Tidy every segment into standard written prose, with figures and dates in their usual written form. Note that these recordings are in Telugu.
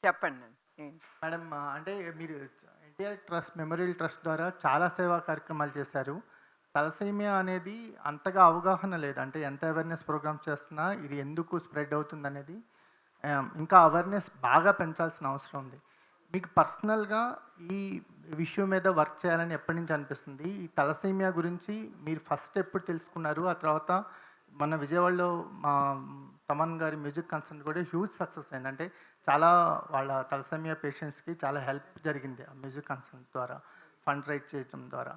చెప్పండి ఏంటి? మేడం అంటే మీరు ఎన్టీఆర్ ట్రస్ట్ మెమోరియల్ ట్రస్ట్ ద్వారా చాలా సేవా కార్యక్రమాలు చేశారు. తలసేమియా అనేది అంతగా అవగాహన లేదు. అంటే ఎంత అవేర్‌నెస్ ప్రోగ్రామ్స్ చేస్తున్నా ఇది ఎందుకు స్ప్రెడ్ అవుతుందనేది ఇంకా అవేర్‌నెస్ బాగా పెంచాల్సిన అవసరం ఉంది. మీకు పర్సనల్‌గా ఈ విషయం మీద వర్క్ చేయాలని ఎప్పటి నుంచి అనిపిస్తుంది? ఈ తలసేమియా గురించి మీరు ఫస్ట్ ఎప్పుడు తెలుసుకున్నారు? ఆ తర్వాత మన విజయవాడలో మా తమన్ గారి మ్యూజిక్ కన్సర్ట్ కూడా హ్యూజ్ సక్సెస్ అయింది. అంటే చాలా వాళ్ళ తలసేమియా పేషెంట్స్‌కి చాలా హెల్ప్ జరిగింది ఆ మ్యూజిక్ కన్సర్ట్ ద్వారా, ఫండ్ రైజ్ చేయడం ద్వారా.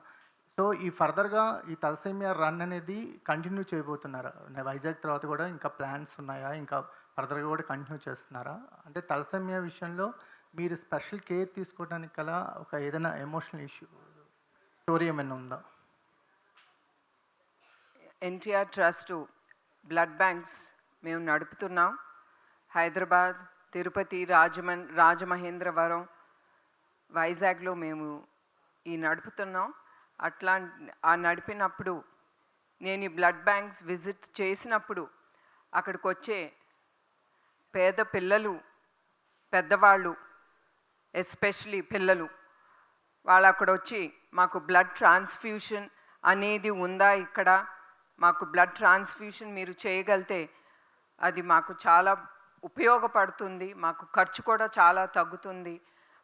సో, ఈ ఫర్దర్‌గా ఈ తలసేమియా రన్ అనేది కంటిన్యూ చేయబోతున్నారా? వైజాగ్ తర్వాత కూడా ఇంకా ప్లాన్స్ ఉన్నాయా? ఇంకా ఫర్దర్‌గా కూడా కంటిన్యూ చేస్తున్నారా? అంటే తలసేమియా విషయంలో మీరు స్పెషల్ కేర్ తీసుకోవడానికి గల ఒక ఏదైనా ఎమోషనల్ స్టోరీ ఏమైనా ఉందా? ఎన్టీఆర్ ట్రస్ట్ బ్లడ్ బ్యాంక్స్ మేము నడుపుతున్నాం. హైదరాబాద్, తిరుపతి, రాజమహేంద్రవరం, వైజాగ్లో మేము ఈ నడుపుతున్నాం. నడిపినప్పుడు నేను ఈ బ్లడ్ బ్యాంక్స్ విజిట్ చేసినప్పుడు అక్కడికి వచ్చే పేద పిల్లలు, పెద్దవాళ్ళు, ఎస్పెషలీ పిల్లలు, వాళ్ళు అక్కడ వచ్చి మాకు బ్లడ్ ట్రాన్స్ఫ్యూషన్ అనేది ఉందా ఇక్కడ, మాకు బ్లడ్ ట్రాన్స్ఫ్యూషన్ మీరు చేయగలిగితే అది మాకు చాలా ఉపయోగపడుతుంది, మాకు ఖర్చు కూడా చాలా తగ్గుతుంది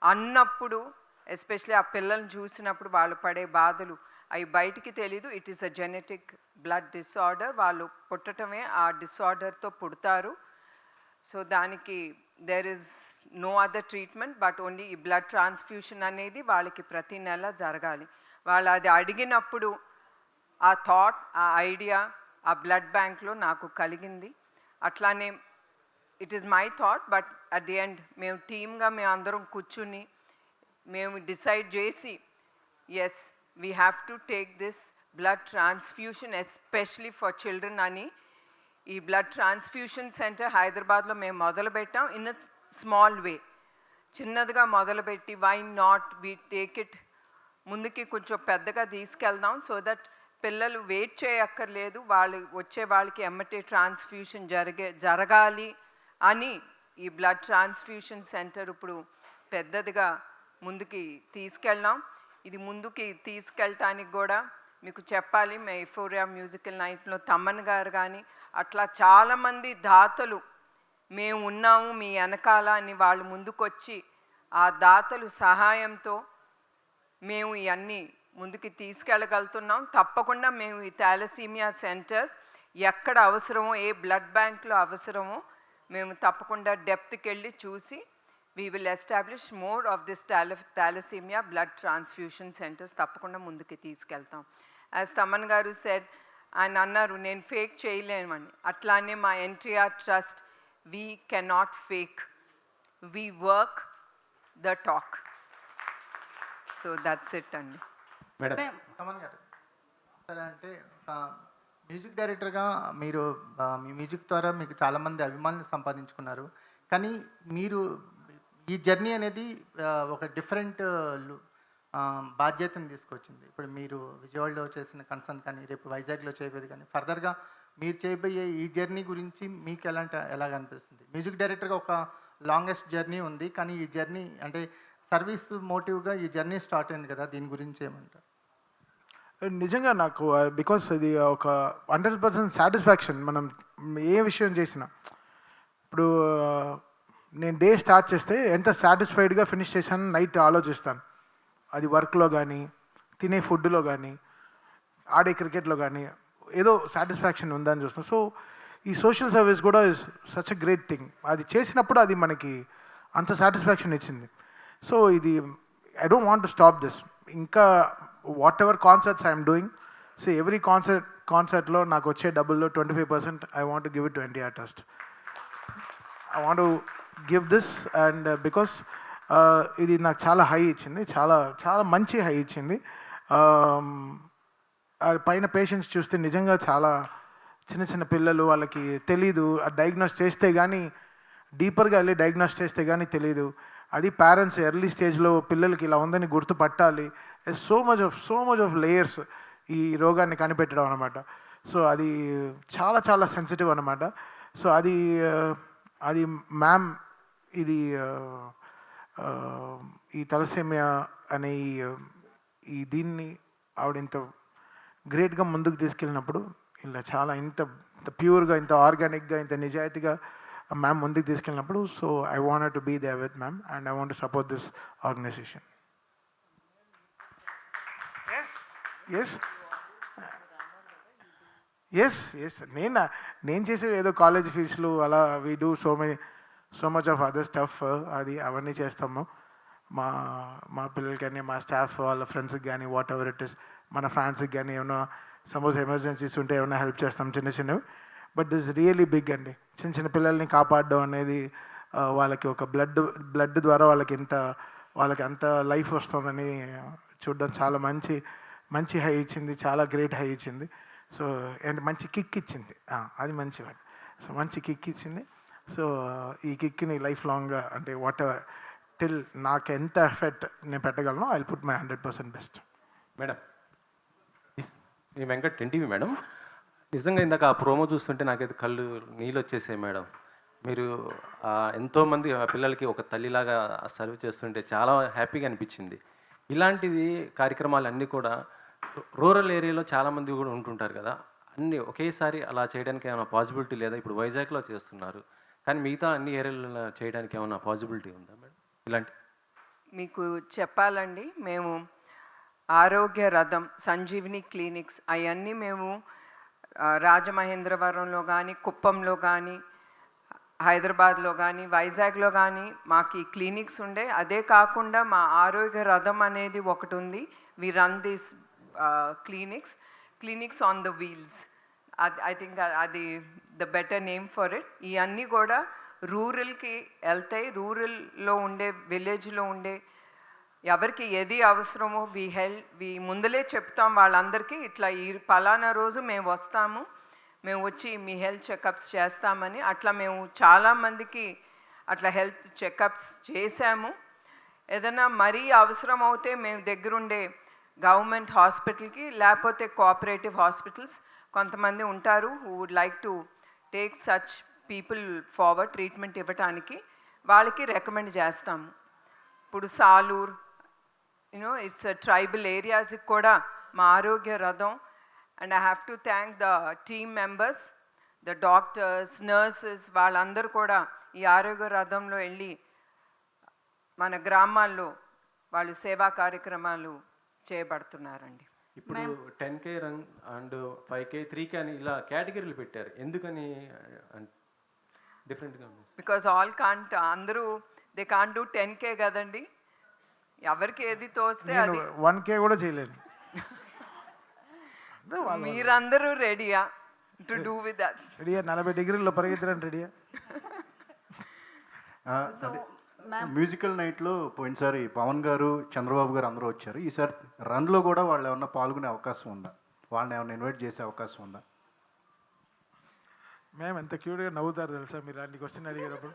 అన్నప్పుడు, ఎస్పెషలీ ఆ పిల్లల్ని చూసినప్పుడు వాళ్ళు పడే బాధలు అవి బయటికి తెలీదు. It is a genetic blood disorder. వాళ్ళు పుట్టటమే ఆ డిసార్డర్తో పుడతారు. సో దానికి there is no other treatment but only ఈ బ్లడ్ ట్రాన్స్ఫ్యూషన్ అనేది వాళ్ళకి ప్రతి నెల జరగాలి. వాళ్ళు అది అడిగినప్పుడు ఆ థాట్, ఆ ఐడియా ఆ బ్లడ్ బ్యాంక్లో నాకు కలిగింది. అట్లానే it is my thought but at the end మేము టీమ్గా మేము అందరం కూర్చుని మేము డిసైడ్ చేసి as we have to take this blood transfusion especially for children అని ఈ బ్లడ్ ట్రాన్స్ఫ్యూషన్ సెంటర్ హైదరాబాద్లో మేము మొదలుపెట్టాం. ఇన్ అ స్మాల్ వే, చిన్నదిగా మొదలుపెట్టి why not we take it ముందుకి కొంచెం పెద్దగా తీసుకెళ్దాం సో దట్ పిల్లలు వెయిట్ చేయక్కర్లేదు, వాళ్ళు వచ్చే వాళ్ళకి ఎమ్మటే ట్రాన్స్ఫ్యూషన్ జరగాలి అని ఈ బ్లడ్ ట్రాన్స్ఫ్యూషన్ సెంటర్ ఇప్పుడు పెద్దదిగా ముందుకి తీసుకెళ్ళాం. ఇది ముందుకి తీసుకెళ్ళటానికి కూడా మీకు చెప్పాలి, మే ఎఫోరియా మ్యూజికల్ నైట్లో తమ్మన్ గారు కానీ అట్లా చాలామంది దాతలు మేము ఉన్నాము మీ వెనకాల అని వాళ్ళు ముందుకొచ్చి ఆ దాతలు సహాయంతో మేము ఇవన్నీ ముందుకి తీసుకెళ్ళగలుగుతున్నాం. తప్పకుండా మేము ఈ థాలసీమియా సెంటర్స్ ఎక్కడ అవసరమో, ఏ బ్లడ్ బ్యాంక్లో అవసరమో మేము తప్పకుండా డెప్త్కి వెళ్ళి చూసి we will establish more of this thalassemia blood transfusion centres తప్పకుండా ముందుకి తీసుకెళ్తాం. యాజ్ తమన్ గారు సెడ్, ఆయన అన్నారు నేను ఫేక్ చేయలేమని. అట్లానే మా NTR trust we cannot fake, we work the talk. So that's it అండి. మేడం తమన్ గారు సరే, అంటే మ్యూజిక్ డైరెక్టర్గా మీరు మీ మ్యూజిక్ ద్వారా మీకు చాలామంది అభిమానులు సంపాదించుకున్నారు. కానీ మీరు ఈ జర్నీ అనేది ఒక డిఫరెంట్ బాధ్యతను తీసుకొచ్చింది. ఇప్పుడు మీరు విజయవాడలో చేసిన కన్సర్న్ కానీ, రేపు వైజాగ్లో చేయబోయేది కానీ, ఫర్దర్గా మీరు చేయబోయే ఈ జర్నీ గురించి మీకు ఎలాగ అనిపిస్తుంది? మ్యూజిక్ డైరెక్టర్గా ఒక లాంగెస్ట్ జర్నీ ఉంది, కానీ ఈ జర్నీ అంటే సర్వీస్ మోటివ్గా ఈ జర్నీ స్టార్ట్ అయింది కదా, దీని గురించి ఏమంటారు? నిజంగా నాకు బికాస్ ఇది ఒక 100% సాటిస్ఫాక్షన్. మనం ఏ విషయం చేసినా ఇప్పుడు నేను డే స్టార్ట్ చేస్తే ఎంత సాటిస్ఫైడ్గా ఫినిష్ చేశాను నైట్ ఆలోచిస్తాను. అది వర్క్లో కానీ, తినే ఫుడ్లో కానీ, ఆడే క్రికెట్లో కానీ ఏదో సాటిస్ఫాక్షన్ ఉందని చూస్తాను. సో ఈ సోషల్ సర్వీస్ కూడా is such a great thing. అది చేసినప్పుడు అది మనకి అంత సాటిస్ఫాక్షన్ ఇచ్చింది. సో ఇది I don't want to stop this. ఇంకా whatever concerts I'm doing, so every కాన్సర్ట్లో నాకు వచ్చే డబ్బుల్లో 25% I want to give it to NTR trust. I want to give this and because ఇది నాకు చాలా హై ఇచ్చింది, చాలా చాలా మంచి హై ఇచ్చింది. పైన పేషెంట్స్ చూస్తే నిజంగా చాలా చిన్న చిన్న పిల్లలు, వాళ్ళకి తెలీదు, డయాగ్నోస్ చేస్తే కానీ డీపర్గా వెళ్ళి డయాగ్నోస్ చేస్తే కానీ తెలీదు. అది పేరెంట్స్ ఎర్లీ స్టేజ్లో పిల్లలకి ఇలా ఉందని గుర్తుపట్టాలి. సో మచ్ ఆఫ్ లేయర్స్ ఈ రోగాన్ని కనిపెట్టడం అనమాట. సో అది చాలా చాలా సెన్సిటివ్ అనమాట. సో అది మ్యామ్ ఇది ఈ తలసేమియా అనే ఈ దీన్ని ఆవిడ ఇంత గ్రేట్గా ముందుకు తీసుకెళ్ళినప్పుడు ఇలా చాలా ఇంత ప్యూర్గా ఇంత ఆర్గానిక్గా ఇంత నిజాయితీగా మ్యామ్ ముందుకు తీసుకెళ్ళినప్పుడు so I want to be there with ma'am and I want to support this organisation. Yes నేను చేసే ఏదో కాలేజ్ ఫీజులు అలా we do so much of other stuff అది అవన్నీ చేస్తాము. మా పిల్లలకి కానీ మా స్టాఫ్ వాళ్ళ ఫ్రెండ్స్కి కానీ వాట్ ఎవర్ ఇట్ ఇస్, మన ఫ్యాన్స్కి కానీ ఏమైనా సపోజ్ ఎమర్జెన్సీస్ ఉంటే ఏమైనా హెల్ప్ చేస్తాం చిన్నవి. బట్ దిస్ రియలీ బిగ్ అండి. చిన్న పిల్లల్ని కాపాడడం అనేది వాళ్ళకి ఒక బ్లడ్ ద్వారా వాళ్ళకి అంత లైఫ్ వస్తుందని చూడడం చాలా మంచి హై ఇచ్చింది, చాలా గ్రేట్ హై ఇచ్చింది. సో అండ్ మంచి కిక్ ఇచ్చింది, అది మంచి వర్డ్. సో మంచి కిక్ ఇచ్చింది. సో ఈ కిక్ని లైఫ్ లాంగ్గా అంటే వాట్ ఎవర్ టిల్ నాకు ఎంత ఎఫెక్ట్ నేను పెట్టగలను I will put my 100% best. Madam, ఈ వెంకట్ ఎన్టీవీ మేడం, నిజంగా ఇందాక ఆ ప్రోమో చూస్తుంటే నాకైతే కళ్ళు నీళ్ళు వచ్చేసాయి మేడం. మీరు ఎంతోమంది ఆ పిల్లలకి ఒక తల్లిలాగా సర్వ్ చేస్తుంటే చాలా హ్యాపీగా అనిపించింది. ఇలాంటిది కార్యక్రమాలు అన్నీ కూడా రూరల్ ఏరియాలో చాలామంది కూడా ఉంటుంటారు కదా, అన్నీ ఒకేసారి అలా చేయడానికి ఏమైనా పాసిబిలిటీ లేదా? ఇప్పుడు వైజాగ్లో చేస్తున్నారు, కానీ మిగతా అన్ని ఏరియాలలో చేయడానికి ఏమైనా పాసిబిలిటీ ఉందా మేడం ఇలాంటి? మీకు చెప్పాలండి, మేము ఆరోగ్య రథం, సంజీవిని క్లినిక్స్ అవన్నీ మేము రాజమహేంద్రవరంలో కానీ, కుప్పంలో కానీ, హైదరాబాద్లో కానీ, వైజాగ్లో కానీ మాకు ఈ క్లినిక్స్ ఉండే. అదే కాకుండా మా ఆరోగ్య రథం అనేది ఒకటి ఉంది. We run this clinics on the wheels. I think అది the better name for it. ఇవన్నీ కూడా రూరల్కి వెళ్తాయి. రూరల్లో ఉండే, విలేజ్లో ఉండే ఎవరికి ఏది అవసరమో వి ముందలే చెప్తాం వాళ్ళందరికీ, ఇట్లా ఈ పలానా రోజు మేము వస్తాము, మేము వచ్చి మీ హెల్త్ చెకప్స్ చేస్తామని. అట్లా మేము చాలామందికి అట్లా హెల్త్ చెకప్స్ చేశాము. ఏదైనా మరీ అవసరం అవుతే మేము దగ్గరుండే గవర్నమెంట్ హాస్పిటల్కి, లేకపోతే కోఆపరేటివ్ హాస్పిటల్స్ కొంతమంది ఉంటారు who would like to take such people forward treatment ఇవ్వటానికి, వాళ్ళకి రికమెండ్ చేస్తాము. ఇప్పుడు సాలూర్, ఇట్స్ ట్రైబల్ ఏరియాస్కి కూడా మా ఆరోగ్య రథం. And I have to thank the team members, the doctors, nurses, వాళ్ళందరూ కూడా ఈ ఆరోగ్య రథంలో వెళ్ళి మన గ్రామాల్లో వాళ్ళు సేవా కార్యక్రమాలు చేయబడుతున్నారండి. ఇప్పుడు 10K run and 5K 3K అని ఇలా కేటగిరీలు పెట్టారు, ఎందుకని డిఫరెంట్గా ఉంది? బికాజ్ అందరూ దే కాంట్ డూ 10K కదండి, ఎవరికి ఏది తోస్తే అది. 1K కూడా చేయలేదు. మీరందరూ రెడీయా టు డూ విత్ అస్? రెడీయా, 40 డిగ్రీల్లో పరిగెత్తడానికి రెడీయా. మ్యూజికల్ నైట్లో పోయినసారి పవన్ గారు, చంద్రబాబు గారు అందరూ వచ్చారు. ఈసారి రన్లో కూడా వాళ్ళు ఏమన్నా పాల్గొనే అవకాశం ఉందా? వాళ్ళని ఏమన్నా ఇన్వైట్ చేసే అవకాశం ఉందా? మేము ఎంత క్యూట్గా నవ్వుతారు తెలుసా మీరు అలాంటి క్వశ్చన్ అడిగేటప్పుడు.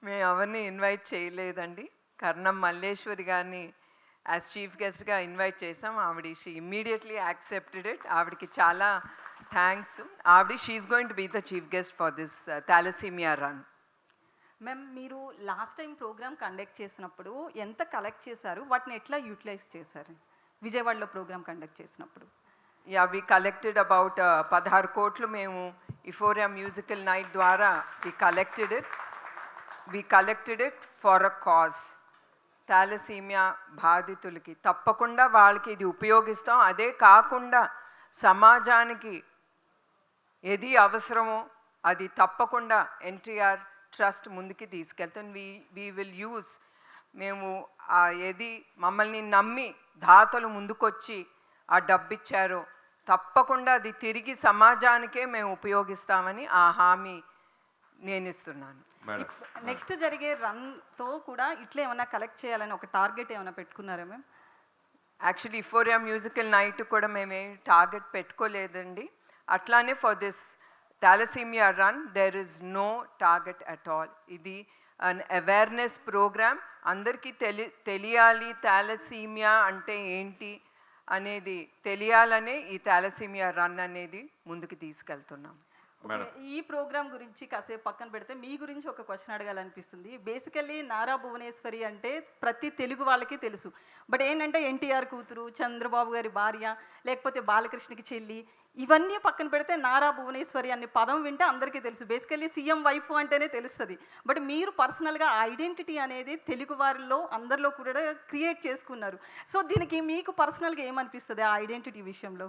మేము ఎవరిని ఇన్వైట్ చేయలేదండి. కర్ణం మల్లేశ్వరి గారిని యాజ్ చీఫ్ గెస్ట్గా ఇన్వైట్ చేసాం. She immediately accepted it. ఆవిడకి చాలా thanks. She is going to be the chief guest for this thalassemia run. Ma'am, మీరు లాస్ట్ టైం ప్రోగ్రామ్ కండక్ట్ చేసినప్పుడు ఎంత కలెక్ట్ చేశారు, వాటిని ఎట్లా యూటిలైజ్ చేశారు? విజయవాడలో ప్రోగ్రామ్ కండక్ట్ చేసినప్పుడు వి కలెక్టెడ్ అబౌట్ 16 కోట్లు మేము ఇఫోరియా మ్యూజికల్ నైట్ ద్వారా we collected it for a cause. Thalassaemia బాధితులకి తప్పకుండా వాళ్ళకి ఇది ఉపయోగిస్తాం. అదే కాకుండా సమాజానికి ఏది అవసరమో అది తప్పకుండా ఎన్టీఆర్ ట్రస్ట్ ముందుకి తీసుకెళ్తాం. వీ విల్ యూజ్, మేము ఏది మమ్మల్ని నమ్మి దాతలు ముందుకొచ్చి ఆ డబ్బు ఇచ్చారో తప్పకుండా అది తిరిగి సమాజానికే మేము ఉపయోగిస్తామని ఆ హామీ నేను ఇస్తున్నాను. నెక్స్ట్ జరిగే రన్తో కూడా ఇట్లా ఏమైనా కలెక్ట్ చేయాలని ఒక టార్గెట్ ఏమైనా పెట్టుకున్నారా ma'am? Actually euphoria musical night కూడా మేమేం టార్గెట్ పెట్టుకోలేదండి. అట్లానే for this thalassemia run there is no target at all. ఇది అన్ అవేర్నెస్ ప్రోగ్రామ్. అందరికీ తెలియాలి థాలసీమియా అంటే ఏంటి అనేది తెలియాలనే ఈ థాలసీమియా రన్ అనేది ముందుకు తీసుకెళ్తున్నాం. మేడం. ఈ ప్రోగ్రామ్ గురించి కాసేపు పక్కన పెడితే మీ గురించి ఒక క్వశ్చన్ అడగాలనిపిస్తుంది. బేసికల్లీ నారా భువనేశ్వరి అంటే ప్రతి తెలుగు వాళ్ళకి తెలుసు. బట్ ఏంటంటే ఎన్టీఆర్ కూతురు, చంద్రబాబు గారి భార్య, లేకపోతే బాలకృష్ణకి చెల్లి, ఇవన్నీ పక్కన పెడితే నారా భువనేశ్వరి అనే పదం వింటే అందరికీ తెలుసు. బేసికల్లీ సీఎం వైఫ్ అంటేనే తెలుస్తుంది. బట్ మీరు పర్సనల్గా ఐడెంటిటీ అనేది తెలుగు వారిలో అందరిలో కూడా క్రియేట్ చేసుకున్నారు. సో దీనికి మీకు పర్సనల్గా ఏమనిపిస్తుంది ఆ ఐడెంటిటీ విషయంలో?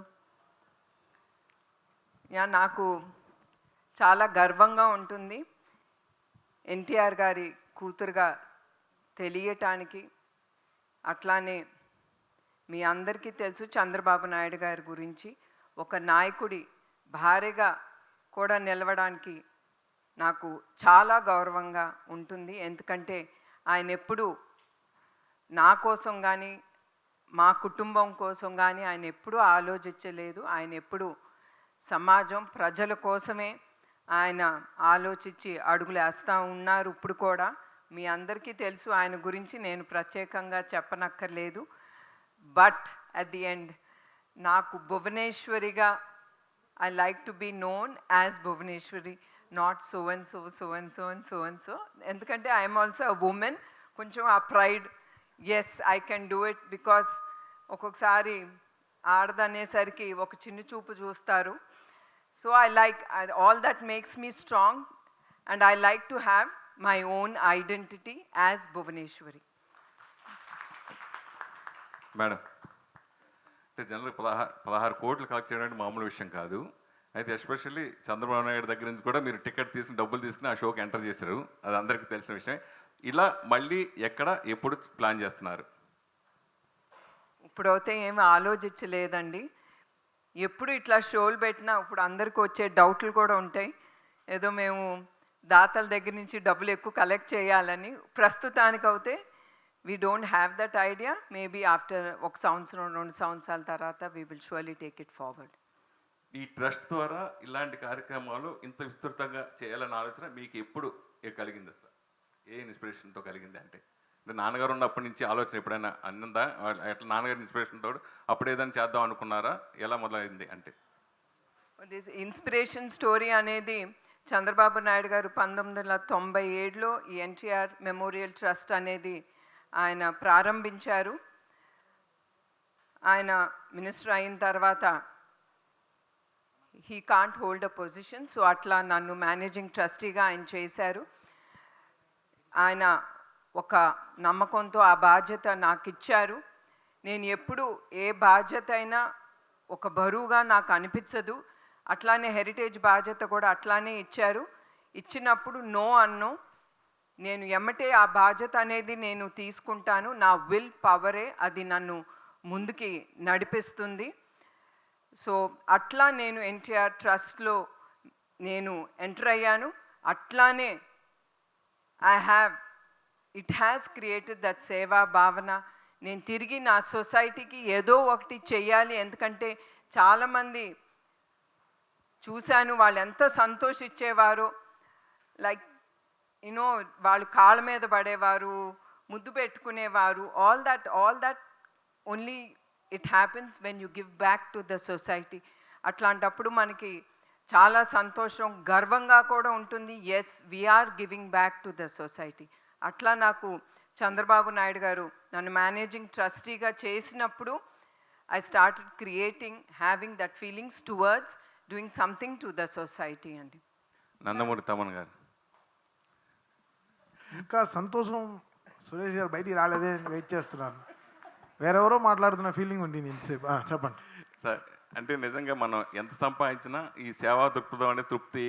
నాకు చాలా గర్వంగా ఉంటుంది ఎన్టీఆర్ గారి కూతురుగా తెలియటానికి. అట్లానే మీ అందరికీ తెలుసు చంద్రబాబు నాయుడు గారి గురించి. ఒక నాయకుడి భార్యగా కూడా నిలవడానికి నాకు చాలా గౌరవంగా ఉంటుంది. ఎందుకంటే ఆయన ఎప్పుడూ నా కోసం కానీ మా కుటుంబం కోసం కానీ ఆయన ఎప్పుడూ ఆలోచించలేదు. ఆయన ఎప్పుడూ సమాజం ప్రజల కోసమే ఆయన ఆలోచించి అడుగులు వేస్తూ ఉన్నారు. ఇప్పుడు కూడా మీ అందరికీ తెలుసు ఆయన గురించి, నేను ప్రత్యేకంగా చెప్పనక్కర్లేదు. బట్ అట్ ది ఎండ్ నాకు భువనేశ్వరిగా I like to be known as Bhuvaneshwari, not so and so so and so and so and so. ఎందుకంటే ఐఎమ్ ఆల్సో అ ఉమెన్. కొంచెం ఆ pride, yes I can do it. Because ఒక్కొక్కసారి ఆడదనేసరికి ఒక చిన్న చూపు చూస్తారు. So I like all that makes me strong, and I like to have my own identity as Bhuvaneshwari. Madam, అంటే జనరల్ 16 కోట్లు కలెక్ట్ చేయడం అంటే మామూలు విషయం కాదు. అయితే ఎస్పెషల్లీ చంద్రబాబు నాయుడు దగ్గర నుంచి కూడా మీరు టికెట్ తీసుకుని డబ్బులు తీసుకుని ఆ షోకి ఎంటర్ చేశారు. అది అందరికీ తెలిసిన విషయం. ఇలా మళ్ళీ ఎక్కడ ఎప్పుడు ప్లాన్ చేస్తున్నారు? ఇప్పుడైతే ఏమి ఆలోచించలేదండి. ఎప్పుడు ఇట్లా షోలు పెట్టినా ఇప్పుడు అందరికీ వచ్చే డౌట్లు కూడా ఉంటాయి. ఏదో మేము దాతల దగ్గర నుంచి డబ్బులు ఎక్కువ కలెక్ట్ చేయాలని. ప్రస్తుతానికి అయితే we don't have that idea. Maybe after 1 సంవత్సరం 2 సంవత్సరాల తర్వాత we will surely take it forward. ఈ ట్రస్ట్ ద్వారా ఇలాంటి కార్యక్రమాలు ఇంత విస్తృతంగా చేయాలన్న ఆలోచన మీకు ఎప్పుడు కలిగింది? అసలు ఏ ఇన్స్పిరేషన్తో కలిగింది? అంటే నాన్నగారు ఉన్నప్పటి నుంచి ఆలోచన ఎప్పుడైనా అన్నందా? ఎట్లా నాన్నగారి ఇన్స్పిరేషన్తో అప్పుడు ఏదైనా చేద్దాం అనుకున్నారా? ఎలా మొదలైంది? అంటే దిస్ ఇన్స్పిరేషన్ స్టోరీ అనేది చంద్రబాబు నాయుడు గారు 1997లో ఈ ఎన్టీఆర్ మెమోరియల్ ట్రస్ట్ అనేది ఆయన ప్రారంభించారు. ఆయన మినిస్టర్ అయిన తర్వాత he can't hold a position. So అట్లా నన్ను మేనేజింగ్ ట్రస్టీగా ఆయన చేశారు. ఆయన ఒక నమ్మకంతో ఆ బాధ్యత నాకు ఇచ్చారు. నేను ఎప్పుడు ఏ బాధ్యత అయినా ఒక బరువుగా నాకు అనిపించదు. అట్లానే హెరిటేజ్ బాధ్యత కూడా అట్లానే ఇచ్చారు. ఇచ్చినప్పుడు నో అన్నో, నేను ఎమ్మటే ఆ బాధ్యత అనేది నేను తీసుకుంటాను. నా విల్ పవరే అది నన్ను ముందుకి నడిపిస్తుంది. సో అట్లా నేను ఎన్టీఆర్ ట్రస్ట్లో నేను ఎంటర్ అయ్యాను. అట్లానే ఇట్ హ్యాస్ క్రియేటెడ్ దట్ సేవా భావన. నేను తిరిగి నా సొసైటీకి ఏదో ఒకటి చెయ్యాలి. ఎందుకంటే చాలామంది చూశాను, వాళ్ళు ఎంత సంతోషించేవారో. లైక్ యూనో వాళ్ళు కాళ్ళ మీద పడేవారు, ముద్దు పెట్టుకునేవారు. All that only it happens when you give back to the society. అట్లాంటప్పుడు మనకి చాలా సంతోషం, గర్వంగా కూడా ఉంటుంది. Yes, we are giving back to the society. అట్లా నాకు చంద్రబాబు నాయుడు గారు నన్ను మేనేజింగ్ ట్రస్టీగా చేసినప్పుడు I started creating, having that feelings towards doing something to the society అండి. నందమూరి తమన్ గారు. ఇంకా సంతోషం సురేష్ గారు బయటికి రాలేదే అని వెయిట్ చేస్తున్నాను. వేరెవరో మాట్లాడుతున్న ఫీలింగ్ ఉంది ఇంతసేపు. చెప్పండి సార్. అంటే నిజంగా మనం ఎంత సంపాదించినా ఈ సేవా దృక్పథం అనే తృప్తి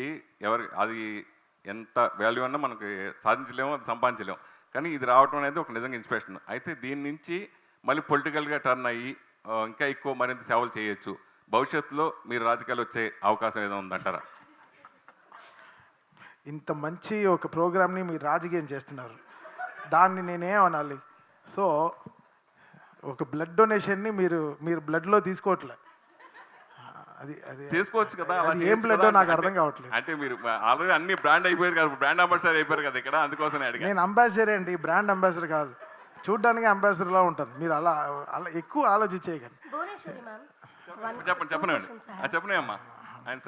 అది ఎంత వాల్యూ అన్నా మనకి సాధించలేము, అది సంపాదించలేము. కానీ ఇది రావటం అనేది ఒక నిజంగా ఇన్స్పిరేషన్. అయితే దీని నుంచి మళ్ళీ పొలిటికల్గా టర్న్ అయ్యి ఇంకా ఎక్కువ మరింత సేవలు చేయొచ్చు. భవిష్యత్తులో మీరు రాజకీయాలు వచ్చే అవకాశం ఏదో ఉందంటారా? ఇంత మంచి ఒక ప్రోగ్రామ్ని మీరు రాజకీయం చేస్తున్నారు, దాన్ని నేనేమనాలి? సో ఒక బ్లడ్ డొనేషన్ని మీరు బ్లడ్లో తీసుకోవట్లే. అది అది తీసుకోవచ్చు కదా. అది ఏం బ్లడ్ నాకు అర్థం కావట్లేదు. అంటే మీరు ఆల్రెడీ అన్ని బ్రాండ్ అయిపోయారు కదా, బ్రాండ్ అంబాసిడర్ అయిపోయారు కదా ఇక్కడ, అందుకోసమే అడిగాను. నేను అంబాసిడర్ అండి, బ్రాండ్ అంబాసిడర్ కాదు. చూడ్డానికి అంబాసిడర్లా ఉంటాను. మీరు అలా ఎక్కువ ఆలోచించేయకండి. చెప్పండి చెప్పండి చెప్పండి అమ్మా. ఆయన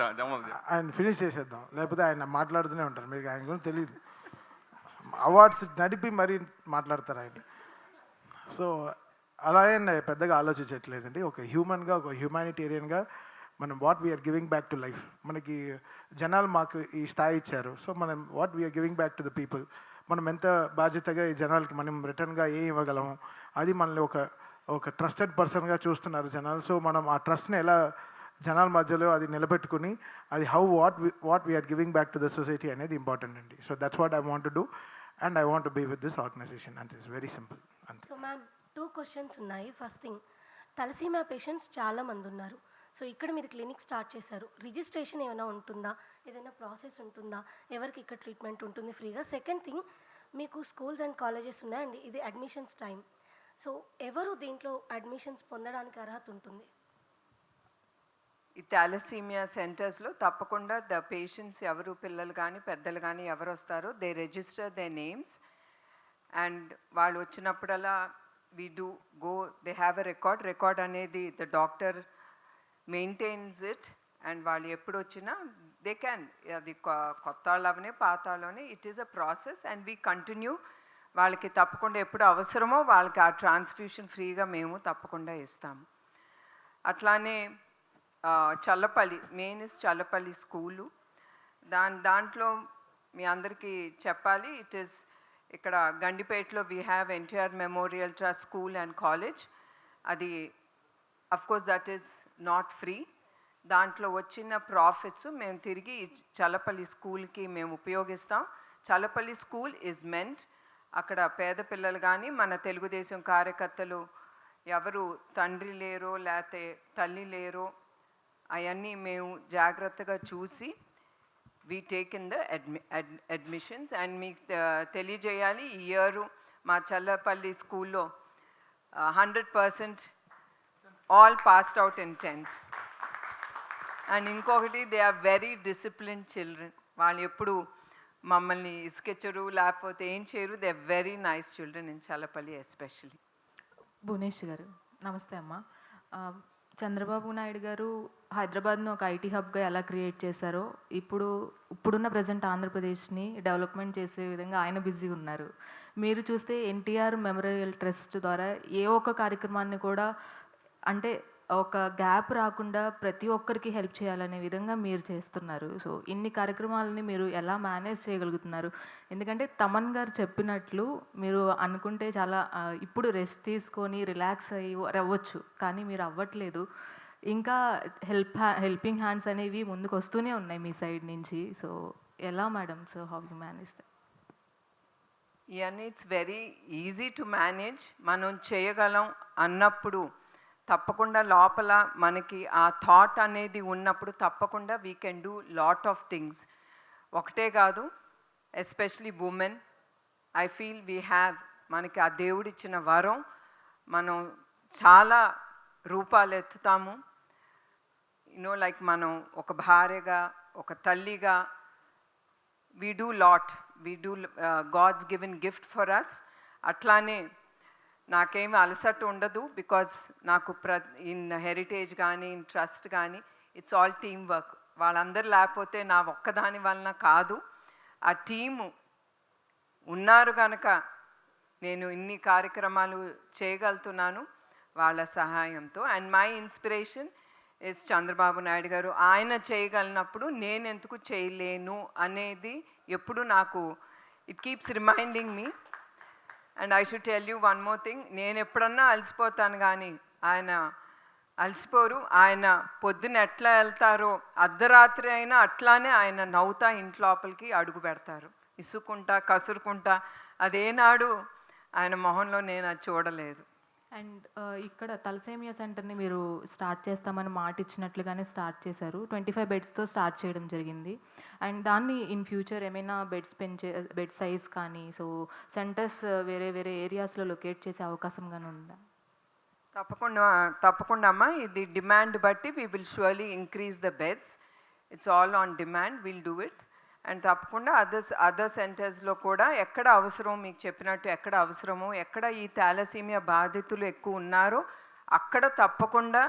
ఆయన ఫినిష్ చేసేద్దాం, లేకపోతే ఆయన మాట్లాడుతూనే ఉంటారు, మీకు ఆయన గురించి తెలియదు. అవార్డ్స్ నడిపి మరీ మాట్లాడతారు ఆయన. సో అలాగే నేను పెద్దగా ఆలోచించట్లేదండి. ఒక హ్యూమన్గా, ఒక హ్యూమానిటేరియన్గా మనం what we are giving back to life. మనకి జనాలు మాకు ఈ స్థాయి ఇచ్చారు, సో మనం what we are giving back to the people. మనం ఎంత బాధ్యతగా ఈ జనాలకి మనం రిటర్న్గా ఏం ఇవ్వగలము, అది మనల్ని ఒక ట్రస్టెడ్ పర్సన్గా చూస్తున్నారు జనాలు. సో మనం ఆ ట్రస్ట్ని ఎలా జనాల మధ్యలో అది నిలబెట్టుకుని, అది what we are giving back to the society అనేది ఇంపార్టెంట్ అండి. So that's what I want to do and I want to be with this organisation and it's very simple అంతే. సో మ్యామ్ 2 క్వశ్చన్స్ ఉన్నాయి. ఫస్ట్ థింగ్, తలసీమియా పేషెంట్స్ చాలామంది ఉన్నారు. సో ఇక్కడ మీరు క్లినిక్ స్టార్ట్ చేశారు, రిజిస్ట్రేషన్ ఏమైనా ఉంటుందా, ఏదైనా ప్రాసెస్ ఉంటుందా, ఎవరికి ఇక్కడ ట్రీట్మెంట్ ఉంటుంది ఫ్రీగా? సెకండ్ థింగ్, మీకు స్కూల్స్ అండ్ కాలేజెస్ ఉన్నాయండి, ఇది అడ్మిషన్స్ టైం. సో ఎవరు దీంట్లో అడ్మిషన్స్ పొందడానికి అర్హత ఉంటుంది? ఈ థాలసీమియా సెంటర్స్లో తప్పకుండా ద పేషెంట్స్ ఎవరు, పిల్లలు కానీ పెద్దలు కానీ ఎవరు వస్తారో they register they names and వాళ్ళు వచ్చినప్పుడల్లా we do go, they have a record అనేది the doctor maintains it and వాళ్ళు ఎప్పుడు వచ్చినా they can, అది కొత్త వాళ్ళనే పాత వాళ్ళనే, it is a process and we continue. వాళ్ళకి తప్పకుండా ఎప్పుడు అవసరమో వాళ్ళకి ఆ ట్రాన్స్ఫ్యూషన్ ఫ్రీగా మేము తప్పకుండా ఇస్తాము. అట్లానే Challapalli, main is Challapalli school. దాంట్లో మీ అందరికీ చెప్పాలి, ఇట్ ఈస్ ఇక్కడ గండిపేటలో we have NTR memorial trust school and college. అది of course that is not free. దాంట్లో వచ్చిన ప్రాఫిట్స్ మేము తిరిగి చల్లపల్లి స్కూల్కి మేము ఉపయోగిస్తాం. చల్లపల్లి స్కూల్ ఈజ్ మెంట్, అక్కడ పేద పిల్లలు కానీ మన తెలుగుదేశం కార్యకర్తలు ఎవరు తండ్రి లేరో లేకపోతే తల్లి లేరో అవన్నీ మేము జాగ్రత్తగా చూసి we take in the admissions and మీకు తెలియజేయాలి, ఈ ఇయర్ మా చల్లపల్లి స్కూల్లో 100% all passed out in 10th. And ఇంకొకటి, they are very disciplined children. వాళ్ళు ఎప్పుడు మమ్మల్ని ఇసుకెచ్చరు లేకపోతే ఏం చేయరు. They are very nice children in Challapalli especially. Bhuvanesh garu నమస్తే అమ్మ. చంద్రబాబు నాయుడు గారు హైదరాబాద్ను ఒక ఐటీ హబ్గా ఎలా క్రియేట్ చేశారో, ఇప్పుడున్న ప్రజెంట్ ఆంధ్రప్రదేశ్ని డెవలప్మెంట్ చేసే విధంగా ఆయన బిజీ ఉన్నారు. మీరు చూస్తే ఎన్టీఆర్ మెమోరియల్ ట్రస్ట్ ద్వారా ఏ ఒక్క కార్యక్రమాన్ని కూడా అంటే ఒక గ్యాప్ రాకుండా ప్రతి ఒక్కరికి హెల్ప్ చేయాలనే విధంగా మీరు చేస్తున్నారు. సో ఇన్ని కార్యక్రమాలని మీరు ఎలా మేనేజ్ చేయగలుగుతున్నారు? ఎందుకంటే తమన్ గారు చెప్పినట్లు మీరు అనుకుంటే చాలా ఇప్పుడు రెస్ట్ తీసుకొని రిలాక్స్ అవ్వచ్చు, కానీ మీరు అవ్వట్లేదు. ఇంకా హెల్పింగ్ హ్యాండ్స్ అనేవి ముందుకు వస్తూనే ఉన్నాయి మీ సైడ్ నుంచి. సో ఎలా madam, so how you manage that? ఇవన్నీ it's very easy to manage. మనం చేయగలం అన్నప్పుడు తప్పకుండా లోపల మనకి ఆ థాట్ అనేది ఉన్నప్పుడు తప్పకుండా we can do lot of things. ఒకటే కాదు, especially women, I feel we have, మనకి ఆ దేవుడిచ్చిన వరం, మనం చాలా రూపాలు ఎత్తుతాము. లైక్ మనం ఒక భార్యగా, ఒక తల్లిగా, we do lot, we do God's given gift for us. అట్లానే నాకేమి అలసట ఉండదు, బికాజ్ నాకు ఇన్ హెరిటేజ్ కానీ ఇన్ ట్రస్ట్ కానీ ఇట్స్ ఆల్ టీమ్ వర్క్. వాళ్ళందరూ లేకపోతే నా ఒక్కదాని వలన కాదు, ఆ టీము ఉన్నారు కనుక నేను ఇన్ని కార్యక్రమాలు చేయగలుగుతున్నాను వాళ్ళ సహాయంతో. And my inspiration is Chandrababu Naidu గారు. ఆయన చేయగలిగినప్పుడు నేను ఎందుకు చేయలేను అనేది ఎప్పుడు నాకు it keeps reminding me. And I should tell you one more thing, నేను ఎప్పుడన్నా అలసిపోతాను కానీ ఆయన అలసిపోరు. ఆయన పొద్దున ఎట్లా వెళ్తారో అర్ధరాత్రి అయినా అట్లానే ఆయన నవ్వుతా ఇంట్లోపలికి అడుగు పెడతారు, ఇసుకుంటా కసురుకుంటా. అదేనాడు ఆయన మొహంలో నేను అది చూడలేదు. అండ్ ఇక్కడ తలసేమియా సెంటర్ని మీరు స్టార్ట్ చేస్తామని మాట ఇచ్చినట్లుగానే స్టార్ట్ చేశారు. 25 బెడ్స్తో స్టార్ట్ చేయడం జరిగింది. అండ్ దాన్ని ఇన్ ఫ్యూచర్ ఏమైనా బెడ్ సైజ్ కానీ, సో సెంటర్స్ వేరే వేరే ఏరియాస్లో లొకేట్ చేసే అవకాశం కానీ ఉందా? తప్పకుండా అమ్మా, ఇది డిమాండ్ బట్టి we will surely increase the beds. It's all on demand, will do it. And తప్పకుండా అదర్ సెంటర్స్లో కూడా ఎక్కడ అవసరం, మీకు చెప్పినట్టు ఎక్కడ అవసరమో, ఎక్కడ ఈ థాలసీమియా బాధితులు ఎక్కువ ఉన్నారో అక్కడ తప్పకుండా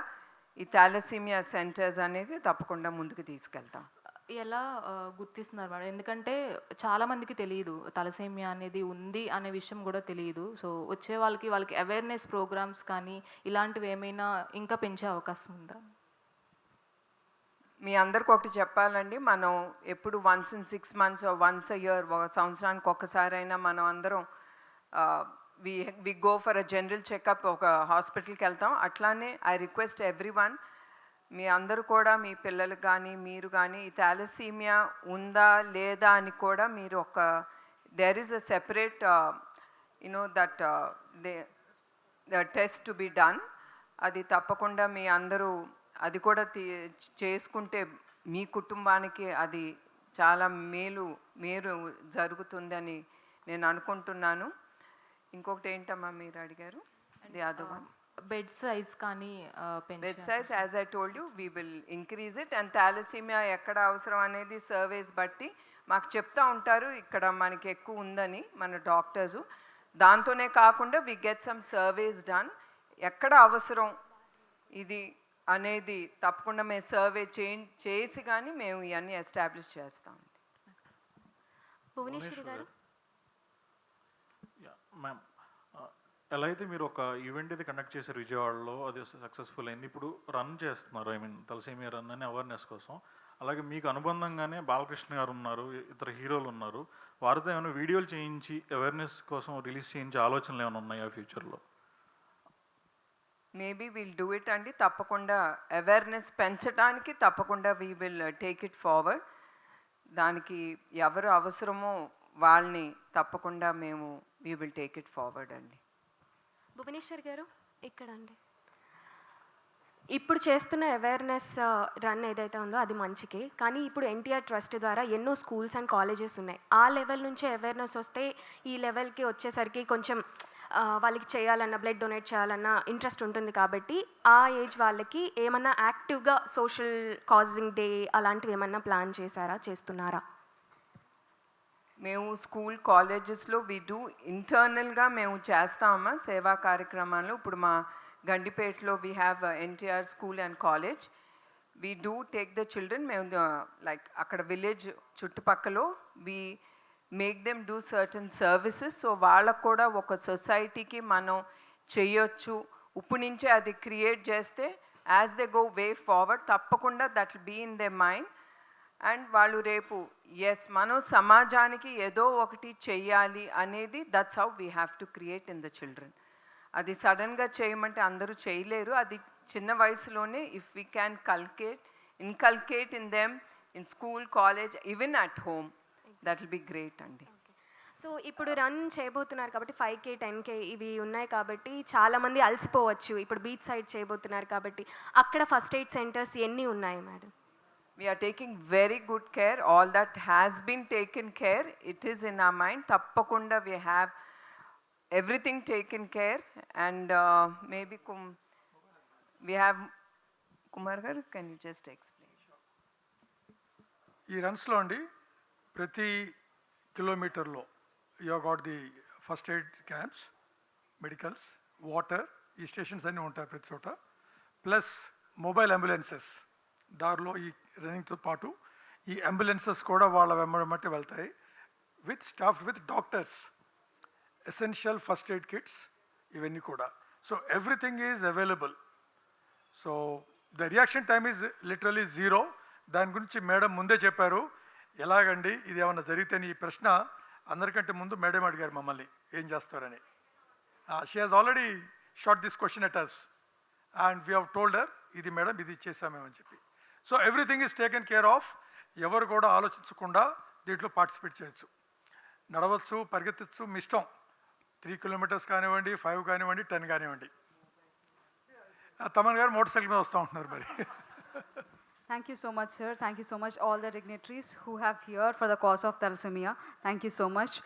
ఈ థాలసీమియా సెంటర్స్ అనేది తప్పకుండా ముందుకు తీసుకెళ్తాం. ఎలా గుర్తిస్తున్నారు మేడం? ఎందుకంటే చాలా మందికి తెలియదు తలసేమియా అనేది ఉంది అనే విషయం కూడా తెలియదు. సో వచ్చే వాళ్ళకి అవేర్నెస్ ప్రోగ్రామ్స్ కానీ ఇలాంటివి ఏమైనా ఇంకా పెంచే అవకాశం ఉందా? మీ అందరికి ఒకటి చెప్పాలండి, మనం ఎప్పుడు once in 6 months once a year, ఒక సంవత్సరానికి ఒక్కసారైనా మనం అందరం we go for a general checkup, ఒక హాస్పిటల్కి వెళ్తాం. అట్లానే ఐ రిక్వెస్ట్ ఎవ్రీవన్, మీ అందరూ కూడా మీ పిల్లలకు కానీ మీరు కానీ ఈ థాలసీమియా ఉందా లేదా అని కూడా మీరు ఒక there is a separate that the test to be done. అది తప్పకుండా మీ అందరూ అది కూడా చేసుకుంటే మీ కుటుంబానికి అది చాలా మేలు జరుగుతుందని నేను అనుకుంటున్నాను. ఇంకొకటి ఏంటమ్మా మీరు అడిగారు? The other one, bed size కానీ bed size, as I told you we will increase it. And thalassaemia ఎక్కడ అవసరం అనేది సర్వేస్ బట్టి మాకు చెప్తా ఉంటారు ఇక్కడ మనకి ఎక్కువ ఉందని మన డాక్టర్సు. దాంతోనే కాకుండా we get some surveys done, ఎక్కడ అవసరం ఇది అనేది తప్పకుండా మేము సర్వే చేసి కానీ మేము ఇవన్నీ ఎస్టాబ్లిష్ చేస్తాం. భువనేశ్వరి గారు. మ్యామ్, ఎలా అయితే మీరు ఒక ఈవెంట్ అయితే కండక్ట్ చేశారు విజయవాడలో, అది సక్సెస్ఫుల్ అయింది. ఇప్పుడు రన్ చేస్తున్నారు, ఐ మీన్ తలసేమియా రన్ అని అవేర్నెస్ కోసం. అలాగే మీకు అనుబంధంగానే బాలకృష్ణ గారు ఉన్నారు, ఇతర హీరోలు ఉన్నారు. వారితో ఏమైనా వీడియోలు చేయించి అవేర్నెస్ కోసం రిలీజ్ చేయించే ఆలోచనలు ఏమైనా ఉన్నాయా ఫ్యూచర్లో? మేబీ విల్ డూ ఇట్ అండి. తప్పకుండా అవేర్నెస్ పెంచడానికి తప్పకుండా we will take it forward. దానికి ఎవరు అవసరమో వాళ్ళని తప్పకుండా మేము we will take it forward అండి. భువనేశ్వర్ గారు ఇక్కడ అండి, ఇప్పుడు చేస్తున్న అవేర్నెస్ రన్ ఏదైతే ఉందో అది మంచికే, కానీ ఇప్పుడు ఎన్టీఆర్ ట్రస్ట్ ద్వారా ఎన్నో స్కూల్స్ అండ్ కాలేజెస్ ఉన్నాయి. ఆ లెవెల్ నుంచే అవేర్నెస్ వస్తే ఈ లెవెల్కి వచ్చేసరికి కొంచెం వాళ్ళకి చేయాలన్న, బ్లడ్ డొనేట్ చేయాలన్న ఇంట్రెస్ట్ ఉంటుంది. కాబట్టి ఆ ఏజ్ వాళ్ళకి ఏమన్నా యాక్టివ్గా సోషల్ కాజింగ్ డే అలాంటివి ఏమన్నా ప్లాన్ చేస్తున్నారా? మేము స్కూల్ కాలేజెస్లో వి డూ ఇంటర్నల్గా మేము చేస్తామా సేవా కార్యక్రమాలు. ఇప్పుడు మా గండిపేటలో we have NTR school and college. We do take the children. మేము లైక్ అక్కడ విలేజ్ చుట్టుపక్కల we make them do certain services. So వాళ్ళకు కూడా ఒక సొసైటీకి మనం చేయొచ్చు, ఇప్పుడు నుంచే అది క్రియేట్ చేస్తే as they go way forward తప్పకుండా that will be in the mind. And వాళ్ళు రేపు ఎస్ మనం సమాజానికి ఏదో ఒకటి చెయ్యాలి అనేది that's how we have to create in the children. అది సడన్గా చేయమంటే అందరూ చేయలేరు. అది చిన్న వయసులోనే if we can inculcate in them in school, college, even at home, that will be great అండి. సో ఇప్పుడు రన్ చేయబోతున్నారు కాబట్టి 5K 10K ఇవి ఉన్నాయి కాబట్టి చాలామంది అలసిపోవచ్చు. ఇప్పుడు బీచ్ సైడ్ చేయబోతున్నారు కాబట్టి అక్కడ ఫస్ట్ ఎయిడ్ సెంటర్స్ ఎన్ని ఉన్నాయి madam? We are taking very good care. All that has been taken care. It is in our mind. Tappakunda we have everything taken care. And maybe we have Kumar garu, can you just explain? ఈ రన్స్లో అండి ప్రతి కిలోమీటర్లో you got the first aid camps, medicals, water, ఈ స్టేషన్స్ అన్నీ ఉంటాయి ప్రతి చోట. ప్లస్ మొబైల్ అంబులెన్సెస్ దారిలో ఈ రన్నింగ్తో పాటు ఈ అంబులెన్సెస్ కూడా వాళ్ళ వెంబడి వెళ్తాయి staffed with doctors, essential first aid kits ఇవన్నీ కూడా. So everything is available. So the reaction time is literally zero. దాని గురించి మేడం ముందే చెప్పారు. ఎలాగండి ఇది ఏమన్నా జరిగితే ఈ ప్రశ్న అందరికంటే ముందు మేడం అడిగారు మమ్మల్ని ఏం చేస్తారని. She has already shot this question at us and we have told her ఇది మేడం ఇది ఇచ్చేసామేమని చెప్పి. So everything is taken care of. ఎవరు కూడా ఆలోచించకుండా దీంట్లో పార్టిసిపేట్ చేయొచ్చు, నడవచ్చు, పరిగెత్తచ్చు, మీ ఇష్టం. 3 kilometers కానివ్వండి, 5 కానివ్వండి, 10 కానివ్వండి. తమన్ గారు మోటార్ సైకిల్ మీద వస్తూ ఉంటున్నారు మరి. Thank you so much, sir. Thank you so much, all the dignitaries who have here for the cause of thalassemia. Thank you so much.